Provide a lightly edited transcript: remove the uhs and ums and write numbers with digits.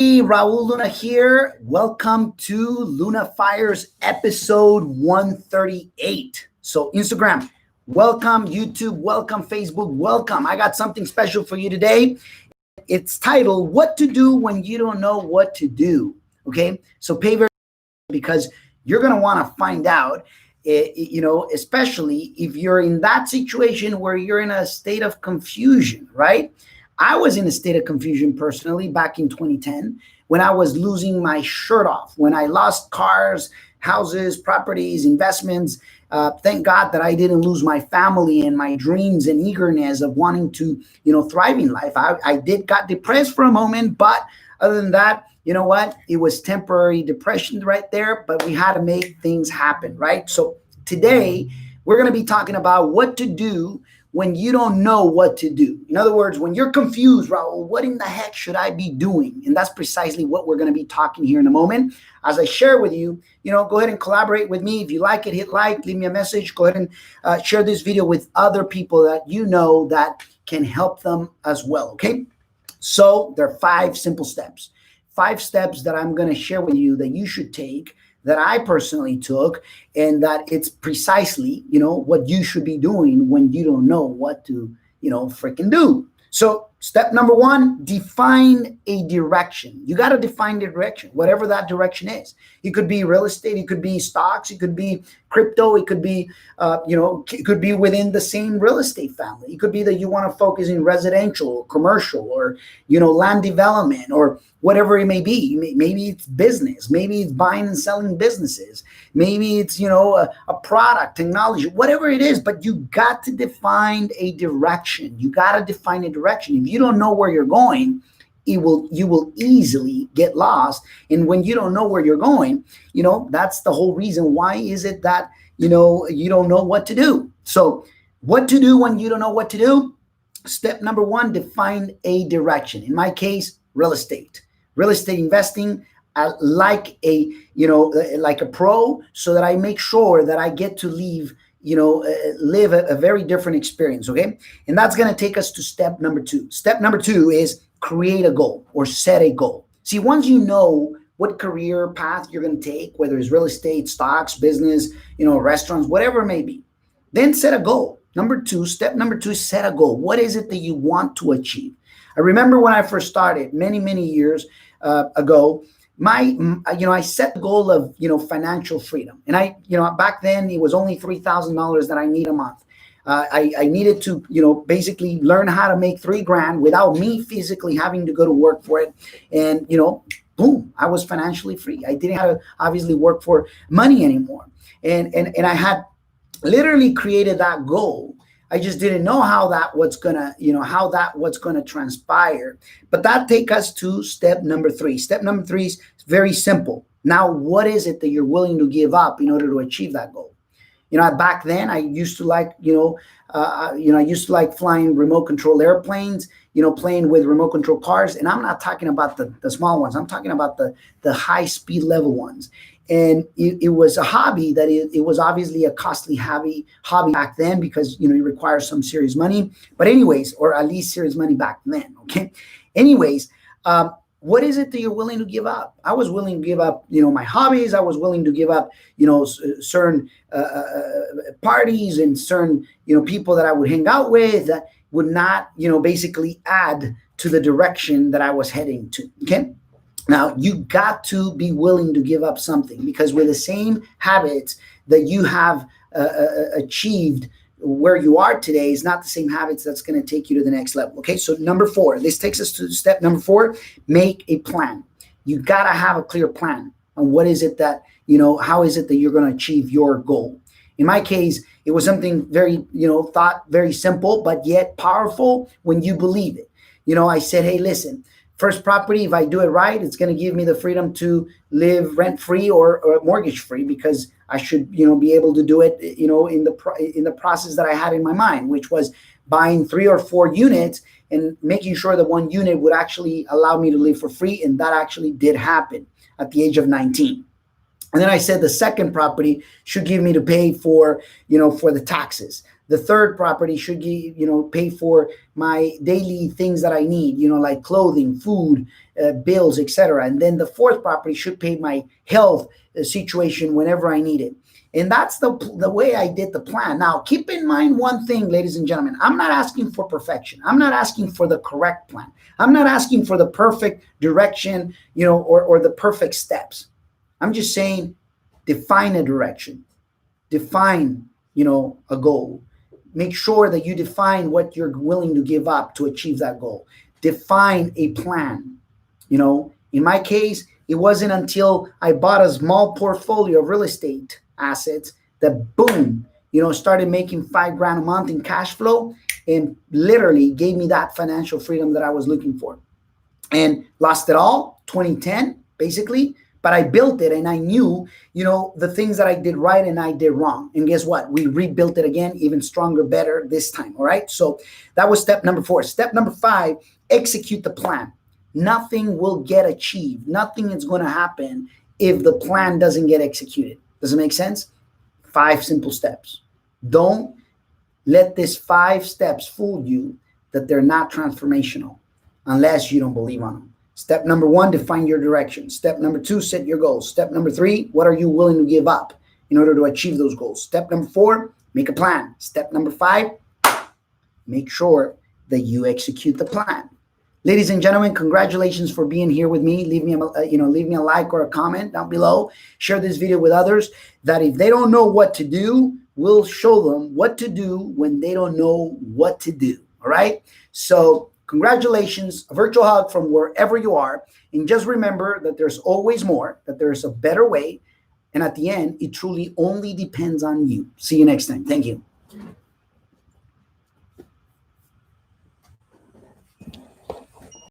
Raul Luna here. Welcome to Luna Fires episode 138. So, Instagram, welcome. YouTube, welcome. Facebook, welcome. I got something special for you today. It's titled, What to Do When You Don't Know What to Do. Okay, so pay very attention because you're going to want to find out, especially if you're in that situation where you're in a state of confusion, right? I was in a state of confusion personally back in 2010 when I was losing my shirt off, when I lost cars, houses, properties, investments. Thank God that I didn't lose my family and my dreams and eagerness of wanting to, thrive in life. I did got depressed for a moment, but other than that, you know what? It was temporary depression right there, but we had to make things happen, right? So today we're going to be talking about what to do when you don't know what to do. In other words, when you're confused, Raul, what in the heck should I be doing? And that's precisely what we're going to be talking here in a moment. As I share with you, go ahead and collaborate with me. If you like it, hit like, leave me a message. Go ahead and share this video with other people that you know that can help them as well, okay? So there are 5 simple steps. 5 steps that I'm going to share with you that you should take, that I personally took, and that it's precisely, what you should be doing when you don't know what to, freaking do. So step number 1, define a direction. You got to define the direction, whatever that direction is. It could be real estate, it could be stocks, it could be crypto, it could be, it could be within the same real estate family. It could be that you want to focus in residential or commercial or, land development or whatever it may be. Maybe it's business, maybe it's buying and selling businesses, maybe it's, a product, technology, whatever it is, but you got to define a direction. You got to define a direction. If you don't know where you're going, you will easily get lost. And when you don't know where you're going, that's the whole reason. Why is it that, you don't know what to do? So what to do when you don't know what to do? Step number 1, define a direction. In my case, real estate investing, like a pro, so that I make sure that I get to live a very different experience. Okay. And that's going to take us to step number 2. Step number 2 is create a goal or set a goal. See, once you know what career path you're going to take, whether it's real estate, stocks, business, restaurants, whatever it may be, then set a goal. Step number 2 is set a goal. What is it that you want to achieve? I remember when I first started many years ago, I set the goal of, financial freedom. And back then it was only $3,000 that I need a month. I needed to, basically learn how to make $3,000 without me physically having to go to work for it. And, boom, I was financially free. I didn't have to obviously work for money anymore. And I had literally created that goal. I just didn't know how that was gonna transpire. But that takes us to step number 3. Step number 3 is very simple. Now, what is it that you're willing to give up in order to achieve that goal? Back then I used to like, I used to like flying remote control airplanes, playing with remote control cars. And I'm not talking about the small ones. I'm talking about the high speed level ones. And it was a hobby that it was obviously a costly hobby back then because, it requires some serious money. But anyways, or at least serious money back then. Okay. Anyways, what is it that you're willing to give up? I was willing to give up, my hobbies. I was willing to give up, certain parties and certain, people that I would hang out with that would not, basically add to the direction that I was heading to. Okay. Now, you got to be willing to give up something, because with the same habits that you have achieved where you are today is not the same habits that's going to take you to the next level. Okay, so number 4, this takes us to step number 4, make a plan. You got to have a clear plan on what is it that, how is it that you're going to achieve your goal. In my case, it was something very, thought very simple, but yet powerful when you believe it. I said, hey, listen, first property, if I do it right, it's going to give me the freedom to live rent-free or mortgage-free, because I should, be able to do it, in the process that I had in my mind, which was buying 3 or 4 units and making sure that one unit would actually allow me to live for free. And that actually did happen at the age of 19. And then I said the second property should give me to pay for, for the taxes. The third property should give, pay for my daily things that I need, like clothing, food, bills, etc. And then the fourth property should pay my health situation whenever I need it. And that's the way I did the plan. Now, keep in mind one thing, ladies and gentlemen. I'm not asking for perfection. I'm not asking for the correct plan. I'm not asking for the perfect direction, or the perfect steps. I'm just saying, define a direction. Define, a goal. Make sure that you define what you're willing to give up to achieve that goal. Define a plan. In my case, it wasn't until I bought a small portfolio of real estate assets that boom, started making $5,000 a month in cash flow, and literally gave me that financial freedom that I was looking for. And lost it all, 2010, basically. But I built it, and I knew, the things that I did right and I did wrong. And guess what? We rebuilt it again, even stronger, better this time. All right. So that was step number 4. Step number 5, execute the plan. Nothing will get achieved. Nothing is going to happen if the plan doesn't get executed. Does it make sense? 5 simple steps. Don't let these 5 steps fool you that they're not transformational unless you don't believe on them. Step number 1, define your direction. Step number 2, set your goals. Step number 3, what are you willing to give up in order to achieve those goals? Step number 4, make a plan. Step number 5, make sure that you execute the plan. Ladies and gentlemen, congratulations for being here with me. Leave me a like or a comment down below. Share this video with others that if they don't know what to do, we'll show them what to do when they don't know what to do. All right? So congratulations, a virtual hug from wherever you are. And just remember that there's always more, that there's a better way. And at the end, it truly only depends on you. See you next time. Thank you.